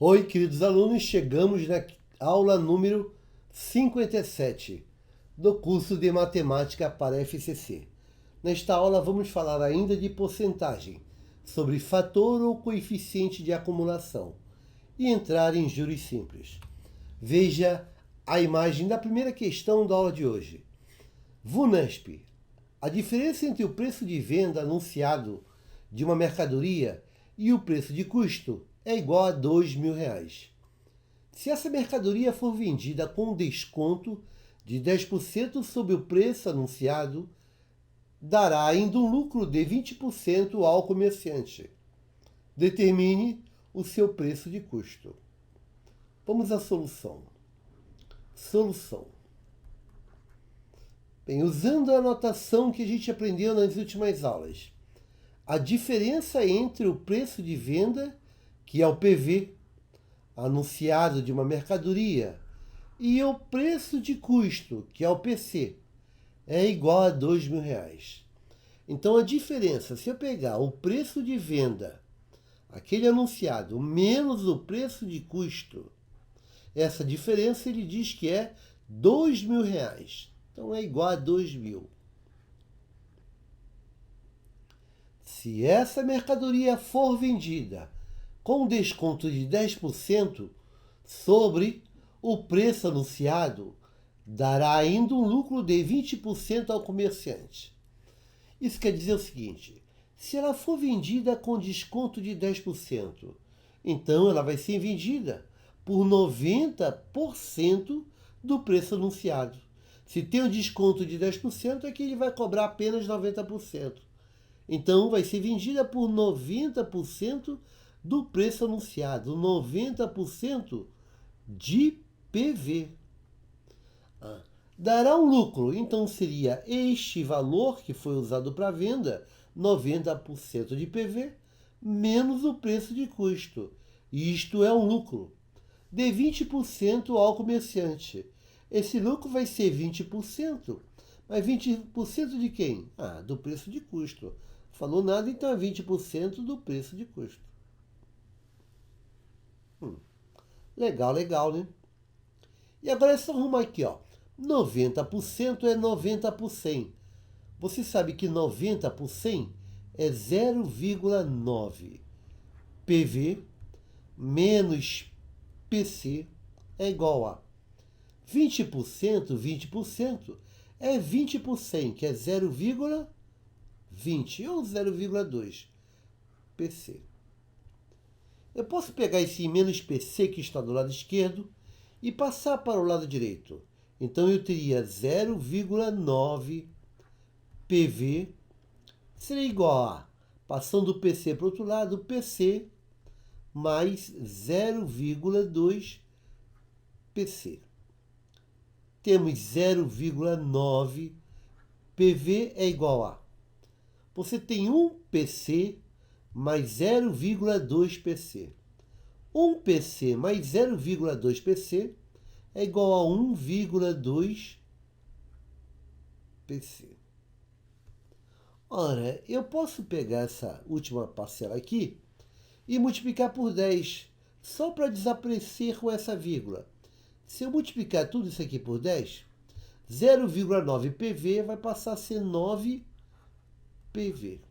Oi, queridos alunos, chegamos na aula número 57 do curso de Matemática para FCC. Nesta aula vamos falar ainda de porcentagem, sobre fator ou coeficiente de acumulação e entrar em juros simples. Veja a imagem da primeira questão da aula de hoje. VUNESP. A diferença entre o preço de venda anunciado de uma mercadoria e o preço de custo é igual a R$2.000. Se essa mercadoria for vendida com desconto de 10% sobre o preço anunciado, dará ainda um lucro de 20% ao comerciante. Determine o seu preço de custo. Vamos à solução. Solução. Bem, usando a notação que a gente aprendeu nas últimas aulas, a diferença entre o preço de venda, que é o PV, anunciado de uma mercadoria, e o preço de custo, que é o PC, é igual a R$2.000. Então a diferença, se eu pegar o preço de venda, aquele anunciado, menos o preço de custo, essa diferença ele diz que é R$2.000. Então é igual a 2.000. Se essa mercadoria for vendida com desconto de 10% sobre o preço anunciado, dará ainda um lucro de 20% ao comerciante. Isso quer dizer o seguinte: se ela for vendida com desconto de 10%, então ela vai ser vendida por 90% do preço anunciado. Se tem um desconto de 10%, é que ele vai cobrar apenas 90%. Então, vai ser vendida por 90% do preço anunciado, 90% de PV. Dará um lucro, então seria este valor que foi usado para venda, 90% de PV, menos o preço de custo. Isto é um lucro de 20% ao comerciante. Esse lucro vai ser 20%. Mas 20% de quem? Do preço de custo. Falou nada, então é 20% do preço de custo. Legal, legal, né? E agora é só arrumar aqui, ó. 90% é 90 por 100. Você sabe que 90 por 100 é 0,9. PV menos PC é igual a 20% é 20 por 100, que é 0,20 ou 0,2 PC. Eu posso pegar esse menos PC que está do lado esquerdo e passar para o lado direito. Então eu teria 0,9 PV seria igual a, passando o PC para o outro lado, PC mais 0,2 PC. Temos 0,9 PV é igual a, você tem 1 PC mais 0,2 PC. 1 PC mais 0,2 PC é igual a 1,2 PC. Ora, eu posso pegar essa última parcela aqui e multiplicar por 10, só para desaparecer com essa vírgula. Se eu multiplicar tudo isso aqui por 10, 0,9 PV vai passar a ser 9 PV.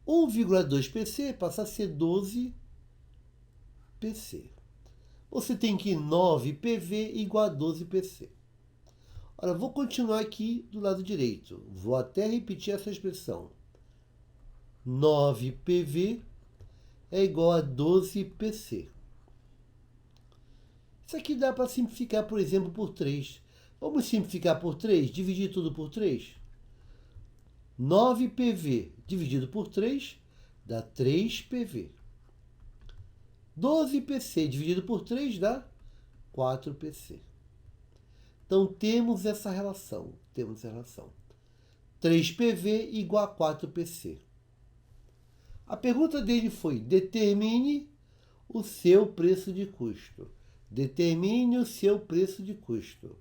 1,2 PC passa a ser 12 PC. Você tem que 9 PV igual a 12 PC. Ora, vou continuar aqui do lado direito. Vou até repetir essa expressão. 9 PV é igual a 12 PC. Isso aqui dá para simplificar, por exemplo, por 3. Vamos simplificar por 3? Dividir tudo por 3? 9 PV dividido por 3 dá 3 PV. 12 PC dividido por 3 dá 4 PC. Então temos essa relação. 3 PV igual a 4 PC. A pergunta dele foi: determine o seu preço de custo. Determine o seu preço de custo.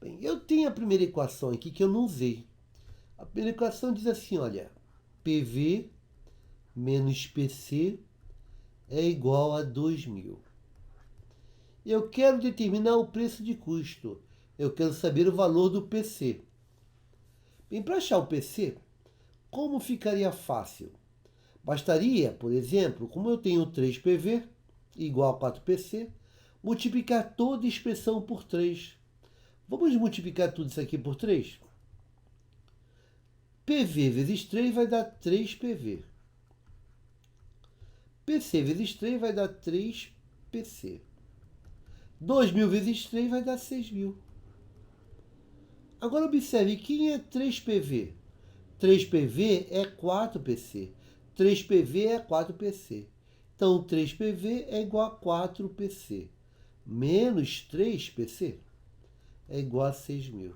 Bem, eu tenho a primeira equação aqui que eu não usei. A primeira equação diz assim, olha, PV menos PC é igual a 2.000. Eu quero determinar o preço de custo. Eu quero saber o valor do PC. Bem, para achar o PC, como ficaria fácil? Bastaria, por exemplo, como eu tenho 3PV igual a 4PC, multiplicar toda a expressão por 3. Vamos multiplicar tudo isso aqui por 3? PV vezes 3 vai dar 3PV. PC vezes 3 vai dar 3PC. 2.000 vezes 3 vai dar 6.000. Agora observe, quem é 3PV? 3PV é 4PC. 3PV é 4PC. Então, 3PV é igual a 4PC. Menos 3PC é igual a 6.000.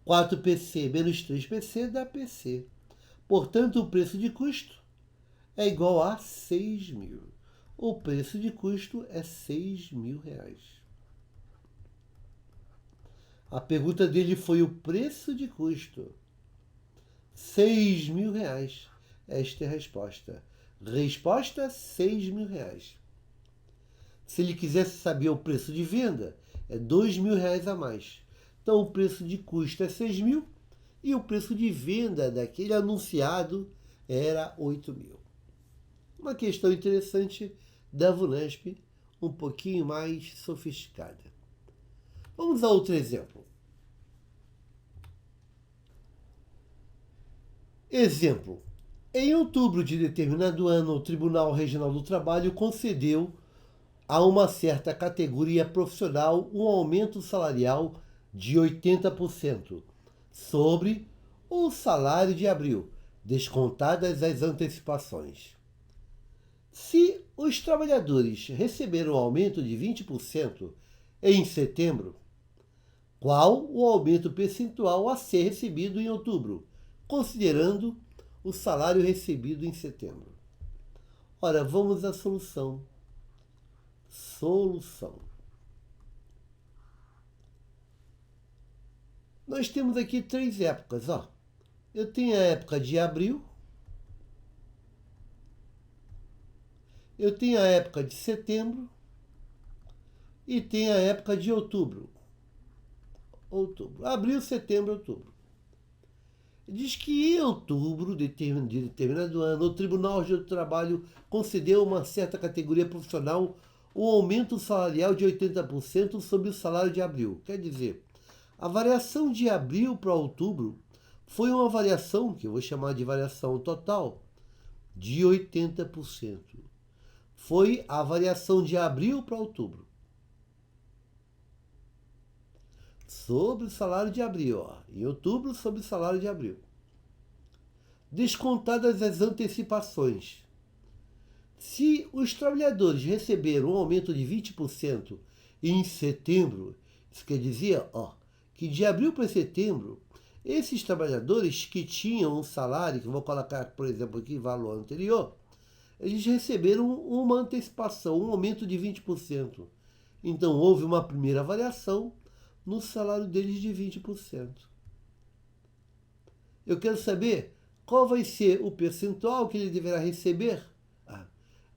4PC menos 3PC dá PC. Portanto, o preço de custo é igual a 6.000. O preço de custo é R$6.000. A pergunta dele foi o preço de custo. R$6.000. Esta é a resposta. Resposta, R$6.000. Se ele quisesse saber o preço de venda, é R$2.000 a mais. Então, o preço de custo é 6.000 e o preço de venda daquele anunciado era 8.000. Uma questão interessante da VUNESP, um pouquinho mais sofisticada. Vamos a outro exemplo. Exemplo. Em outubro de determinado ano, o Tribunal Regional do Trabalho concedeu a uma certa categoria profissional um aumento salarial de 80% sobre o salário de abril, descontadas as antecipações. Se os trabalhadores receberam um aumento de 20% em setembro, qual o aumento percentual a ser recebido em outubro, considerando o salário recebido em setembro? Ora, vamos à solução. Nós temos aqui 3 épocas. Eu tenho a época de abril, eu tenho a época de setembro e tenho a época de outubro. Abril, setembro, outubro. Diz que em outubro de determinado ano, o Tribunal Regional do Trabalho concedeu a uma certa categoria profissional um aumento salarial de 80% sobre o salário de abril. Quer dizer, a variação de abril para outubro foi uma variação, que eu vou chamar de variação total, de 80%. Foi a variação de abril para outubro. Sobre o salário de abril, em outubro sobre o salário de abril. Descontadas as antecipações. Se os trabalhadores receberam um aumento de 20% em setembro, isso quer dizer que de abril para setembro, esses trabalhadores que tinham um salário, que eu vou colocar, por exemplo, aqui, valor anterior, eles receberam uma antecipação, um aumento de 20%. Então, houve uma primeira variação no salário deles de 20%. Eu quero saber qual vai ser o percentual que ele deverá receber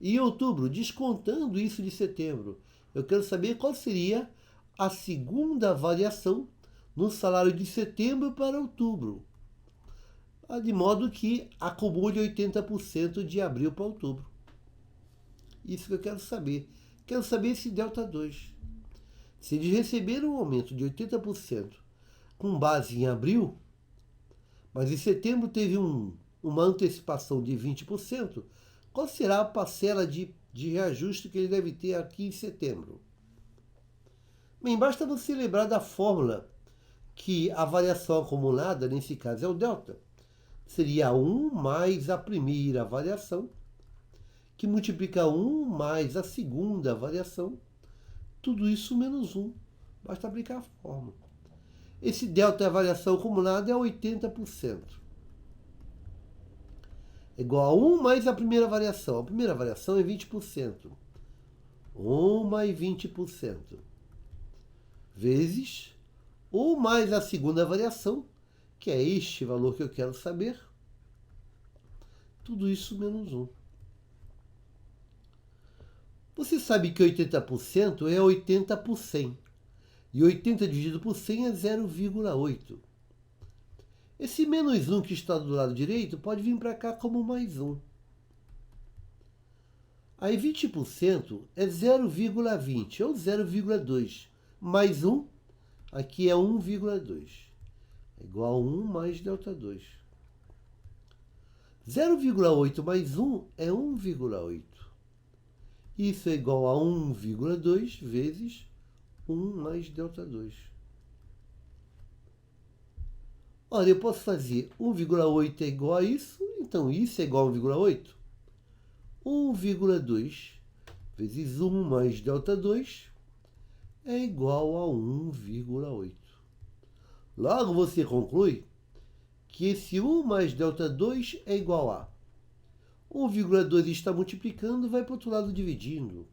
em outubro, descontando isso de setembro. Eu quero saber qual seria a segunda variação no salário de setembro para outubro, de modo que acumule 80% de abril para outubro. Isso que eu quero saber. Quero saber esse delta 2. Se eles receberam um aumento de 80% com base em abril, mas em setembro teve uma antecipação de 20%, qual será a parcela de reajuste que ele deve ter aqui em setembro? Bem, basta você lembrar da fórmula que a variação acumulada, nesse caso, é o delta. Seria 1 mais a primeira variação, que multiplica 1 mais a segunda variação, tudo isso menos 1. Basta aplicar a fórmula. Esse delta, a variação acumulada, é 80%. É igual a 1 mais a primeira variação. A primeira variação é 20%. 1 mais 20%. Vezes 1 mais a segunda variação, que é este valor que eu quero saber. Tudo isso menos 1. Você sabe que 80% é 80 por 100. E 80 dividido por 100 é 0,8. Esse menos 1 que está do lado direito pode vir para cá como mais 1. Aí 20% é 0,20 ou 0,2. Mais 1, aqui é 1,2. É igual a 1 mais ΔH. 0,8 mais 1 é 1,8. Isso é igual a 1,2 vezes 1 mais ΔH. Olha, eu posso fazer 1,8 é igual a isso, então isso é igual a 1,8. 1,2 vezes 1 mais ΔH é igual a 1,8. Logo, você conclui que esse 1 mais ΔH é igual a 1,2 está multiplicando, vai para o outro lado dividindo.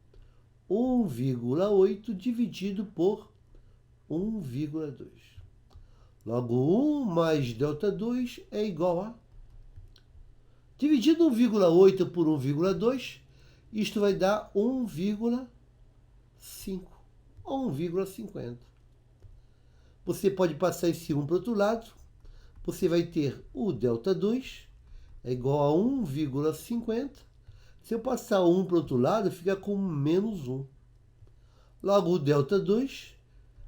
1,8 dividido por 1,2. Logo, 1 mais ΔH é igual a... Dividindo 1,8 por 1,2, isto vai dar 1,5 ou 1,50. Você pode passar esse 1 para o outro lado. Você vai ter o ΔH é igual a 1,50. Se eu passar 1 para o outro lado, fica com menos 1. Logo, o ΔH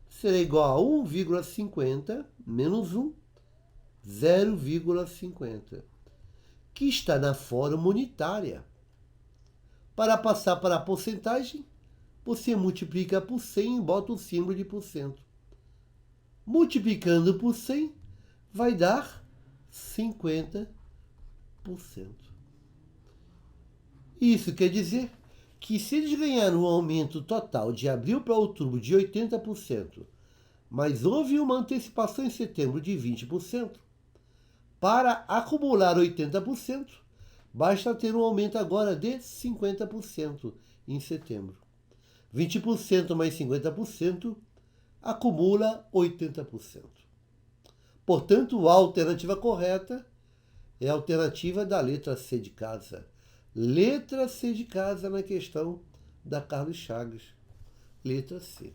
será igual a 1,50 menos 1, 0,50, que está na forma unitária. Para passar para a porcentagem, você multiplica por 100 e bota o símbolo de porcento. Multiplicando por 100, vai dar 50%. Isso quer dizer que se eles ganharam um aumento total de abril para outubro de 80%, mas houve uma antecipação em setembro de 20%, para acumular 80%, basta ter um aumento agora de 50% em setembro. 20% mais 50% acumula 80%. Portanto, a alternativa correta é a alternativa da letra C de casa. Letra C de casa na questão da Carlos Chagas. Letra C.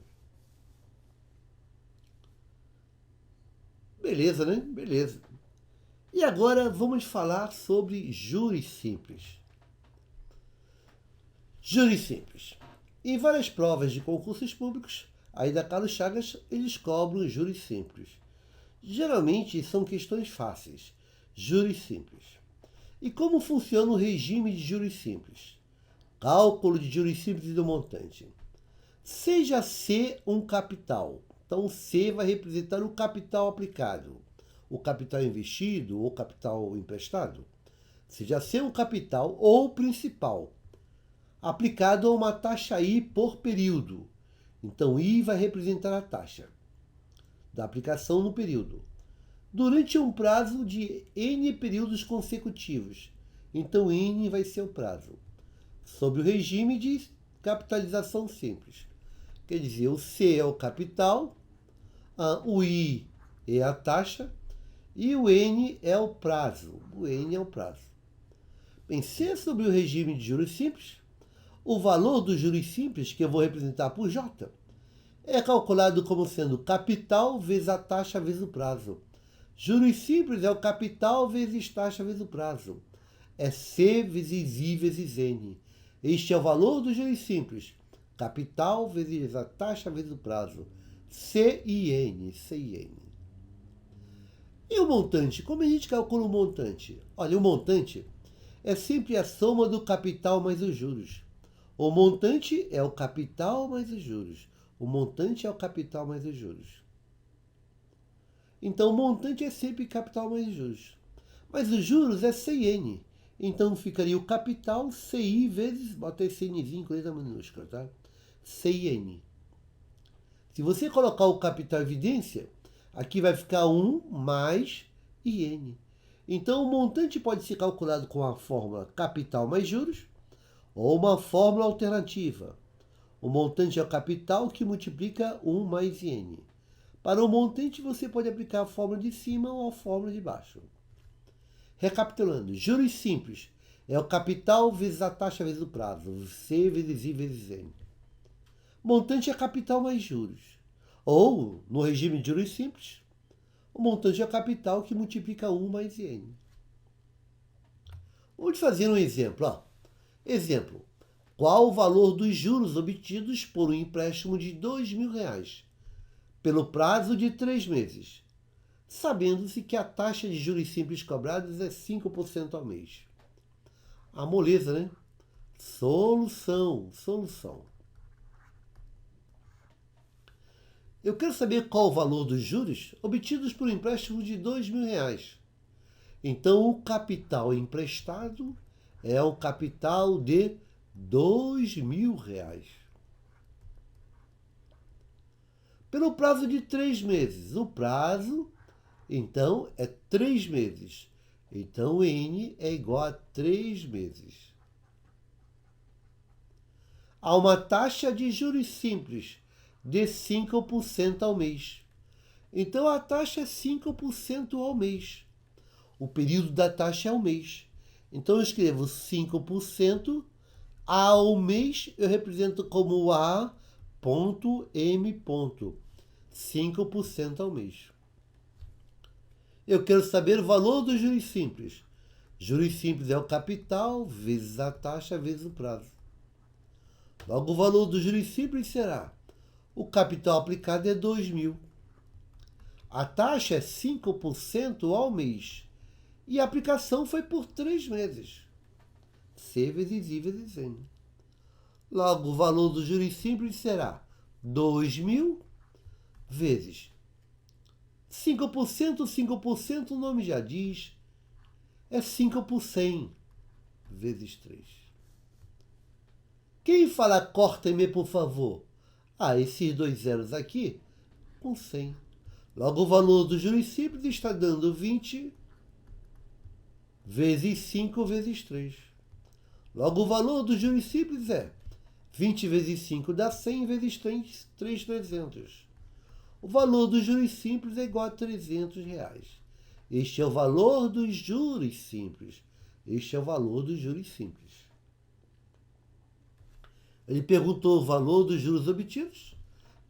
Beleza, né? Beleza. E agora vamos falar sobre juros simples. Juros simples. Em várias provas de concursos públicos, aí da Carlos Chagas, eles cobram juros simples. Geralmente são questões fáceis. Juros simples. E como funciona o regime de juros simples? Cálculo de juros simples e do montante. Seja C um capital. Então, C vai representar o capital aplicado, o capital investido ou capital emprestado. Seja C um capital ou principal, aplicado a uma taxa I por período. Então, I vai representar a taxa da aplicação no período, durante um prazo de N períodos consecutivos. Então, N vai ser o prazo. Sob o regime de capitalização simples. Quer dizer, o C é o capital, o I é a taxa e o N é o prazo. O N é o prazo. Bem, se é sobre o regime de juros simples, o valor dos juros simples, que eu vou representar por J, é calculado como sendo capital vezes a taxa vezes o prazo. Juros simples é o capital vezes taxa vezes o prazo. É C vezes I vezes N. Este é o valor dos juros simples. Capital vezes a taxa vezes o prazo. CIN. E o montante? Como a gente calcula o montante? Olha, o montante é sempre a soma do capital mais os juros. O montante é o capital mais os juros. O montante é o capital mais os juros. Então, o montante é sempre capital mais os juros. Mas os juros é CN. Então, ficaria o capital CI vezes, bota esse Nzinho com letra minúscula, tá? CIN. Se você colocar o capital em evidência, aqui vai ficar 1 mais IN. Então, o montante pode ser calculado com a fórmula capital mais juros ou uma fórmula alternativa. O montante é o capital que multiplica 1 mais IN. Para o montante, você pode aplicar a fórmula de cima ou a fórmula de baixo. Recapitulando, juros simples É o capital vezes a taxa vezes o prazo. C vezes I vezes N. Montante é capital mais juros. Ou, no regime de juros simples, o montante é o capital que multiplica 1 mais N. Vamos fazer um exemplo. Ó. Exemplo. Qual o valor dos juros obtidos por um empréstimo de R$2.000 pelo prazo de 3 meses, sabendo-se que a taxa de juros simples cobrados é 5% ao mês? A moleza, né? Solução. Eu quero saber qual o valor dos juros obtidos por um empréstimo de R$2.000. Então, o capital emprestado é o capital de R$2.000. Pelo prazo de 3 meses. O prazo, então, é 3 meses. Então, N é igual a 3 meses. Há uma taxa de juros simples de 5% ao mês. Então, a taxa é 5% ao mês. O período da taxa é o mês. Então, eu escrevo 5% ao mês, eu represento como A.M. 5% ao mês. Eu quero saber o valor dos juros simples. Juros simples é o capital vezes a taxa vezes o prazo. Logo, o valor dos juros simples será: o capital aplicado é 2.000. A taxa é 5% ao mês. E a aplicação foi por 3 meses. C vezes I vezes N. Logo, o valor dos juros simples será 2.000 vezes 5%, o nome já diz, é 5 por 100 vezes 3. Quem fala corta-me, por favor? Esses 2 zeros aqui com 100. Logo, o valor dos juros simples está dando 20 vezes 5 vezes 3. Logo, o valor dos juros simples é 20 vezes 5 dá 100 vezes 3, 300. O valor dos juros simples é igual a R$300. Este é o valor dos juros simples. Ele perguntou o valor dos juros obtidos?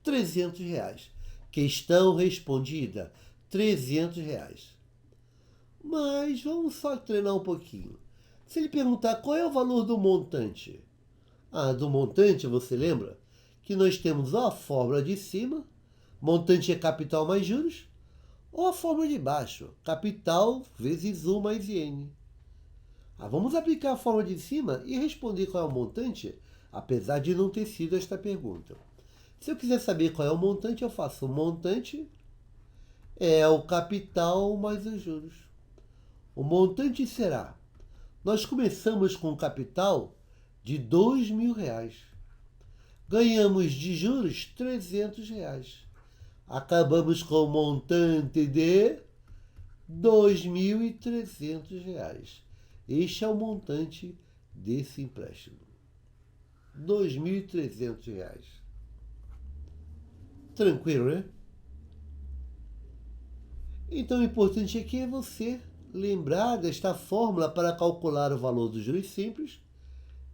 R$300. Questão respondida, R$300. Mas vamos só treinar um pouquinho. Se ele perguntar qual é o valor do montante? Do montante, você lembra que nós temos a fórmula de cima, montante é capital mais juros, ou a fórmula de baixo, capital vezes 1 mais N. Vamos aplicar a fórmula de cima e responder qual é o montante, apesar de não ter sido esta pergunta. Se eu quiser saber qual é o montante, eu faço o montante é o capital mais os juros. O montante será, nós começamos com o capital de R$2.000. Ganhamos de juros R$300. Acabamos com o montante de R$2.300. Este é o montante desse empréstimo. R$2.300. Tranquilo, né? Então, o importante aqui é você lembrar desta fórmula para calcular o valor dos juros simples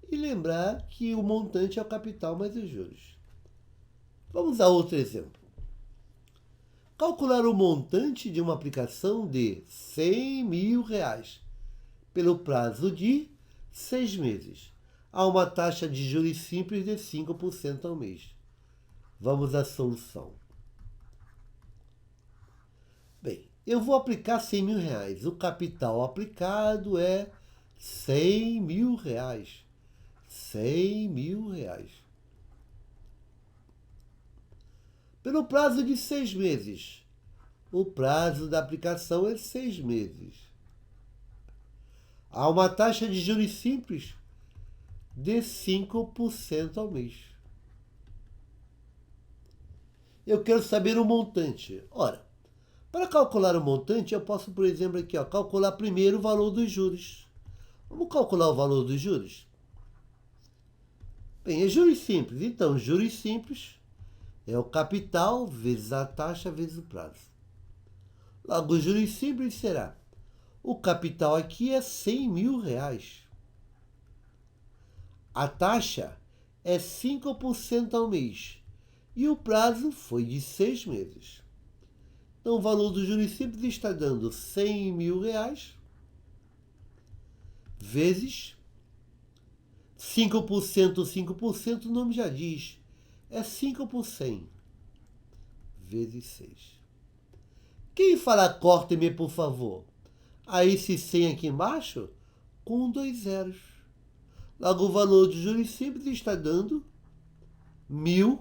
e lembrar que o montante é o capital mais os juros. Vamos a outro exemplo. Calcular o montante de uma aplicação de R$100.000 pelo prazo de 6 meses. Há uma taxa de juros simples de 5% ao mês. Vamos à solução. Bem, eu vou aplicar R$100.000. O capital aplicado é R$100.000. R$100.000. Pelo prazo de 6 meses. O prazo da aplicação é 6 meses. Há uma taxa de juros simples de 5% ao mês. Eu quero saber o montante. Ora, para calcular o montante, eu posso, por exemplo, aqui, calcular primeiro o valor dos juros. Vamos calcular o valor dos juros? Bem, é juros simples. Então, juros simples é o capital vezes a taxa vezes o prazo. Logo, os juros simples será: o capital aqui é R$100.000. A taxa é 5% ao mês e o prazo foi de 6 meses. Então, o valor do juros simples está dando R$100.000 vezes 5%, 5%, o nome já diz, é 5 por 100 vezes 6. Quem fala corte-me, por favor? Aí esse 100 aqui embaixo, com 2 zeros. Logo, o valor de juros simples está dando 1.000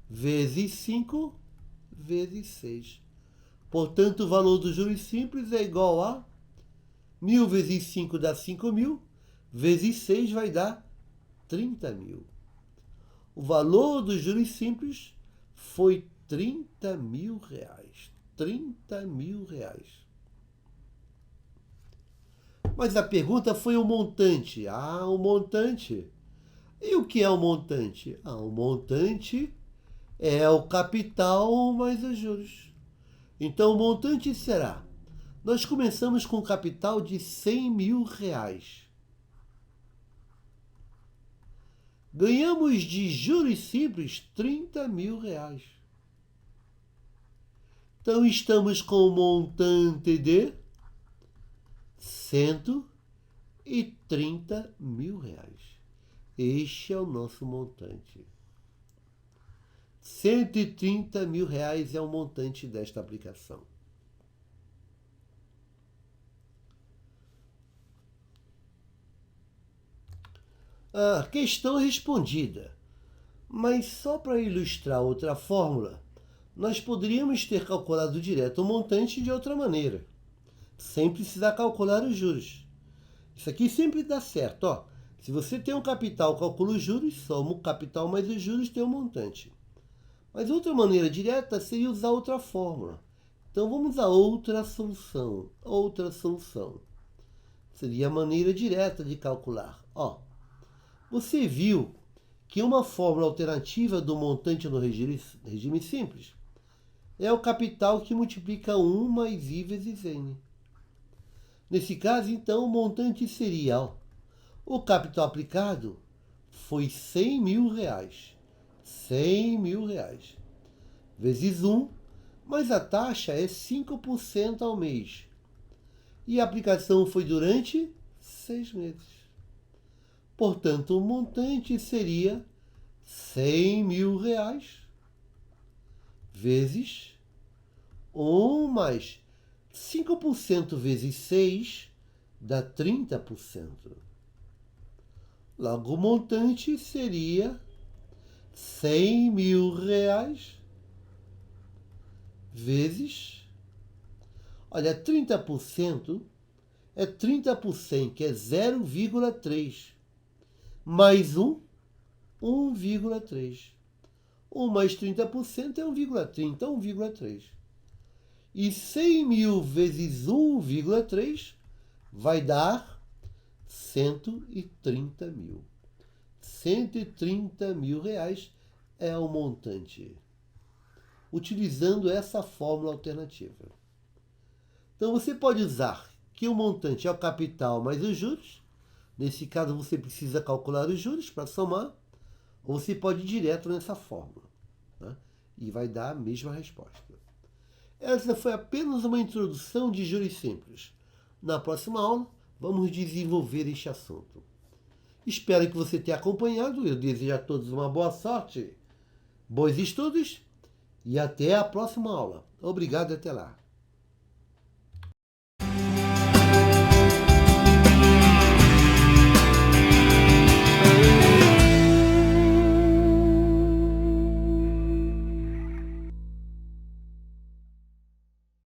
vezes 5 vezes 6. Portanto, o valor dos juros simples é igual a 1.000 vezes 5 dá 5.000, vezes 6 vai dar 30.000. O valor dos juros simples foi R$30.000. R$30.000. Mas a pergunta foi o montante. O montante. E o que é o montante? O montante é o capital mais os juros. Então, o montante será: nós começamos com um capital de R$100.000. Ganhamos de juros simples R$30.000. Então, estamos com o montante de R$130.000. Este é o nosso montante. R$130.000 é o montante desta aplicação. Questão respondida. Mas só para ilustrar outra fórmula, nós poderíamos ter calculado direto o montante de outra maneira, sem precisar calcular os juros. Isso aqui sempre dá certo. Se você tem um capital, calcula os juros, soma o capital mais os juros, tem um montante. Mas outra maneira direta seria usar outra fórmula. Então vamos a outra solução. Outra solução seria a maneira direta de calcular. Você viu que uma fórmula alternativa do montante no regime simples é o capital que multiplica 1 mais I vezes N. Nesse caso, então, o montante seria: o capital aplicado foi R$100.000. R$100.000 vezes 1, mas a taxa é 5% ao mês. E a aplicação foi durante 6 meses. Portanto, o montante seria R$100.000 vezes 1 mais 5% vezes 6 dá 30%. Logo, o montante seria R$100.000 vezes... Olha, 30% é 30%, que é 0,3. Mais 1,3. 1 mais 30% é 1,30, então 1,3. E 100.000 vezes 1,3 vai dar 130.000. R$130.000 é o montante, utilizando essa fórmula alternativa. Então você pode usar que o montante é o capital mais os juros. Nesse caso você precisa calcular os juros para somar, ou você pode ir direto nessa fórmula, né? E vai dar a mesma resposta. Essa foi apenas uma introdução de juros simples. Na próxima aula, vamos desenvolver este assunto. Espero que você tenha acompanhado. Eu desejo a todos uma boa sorte, bons estudos e até a próxima aula. Obrigado e até lá.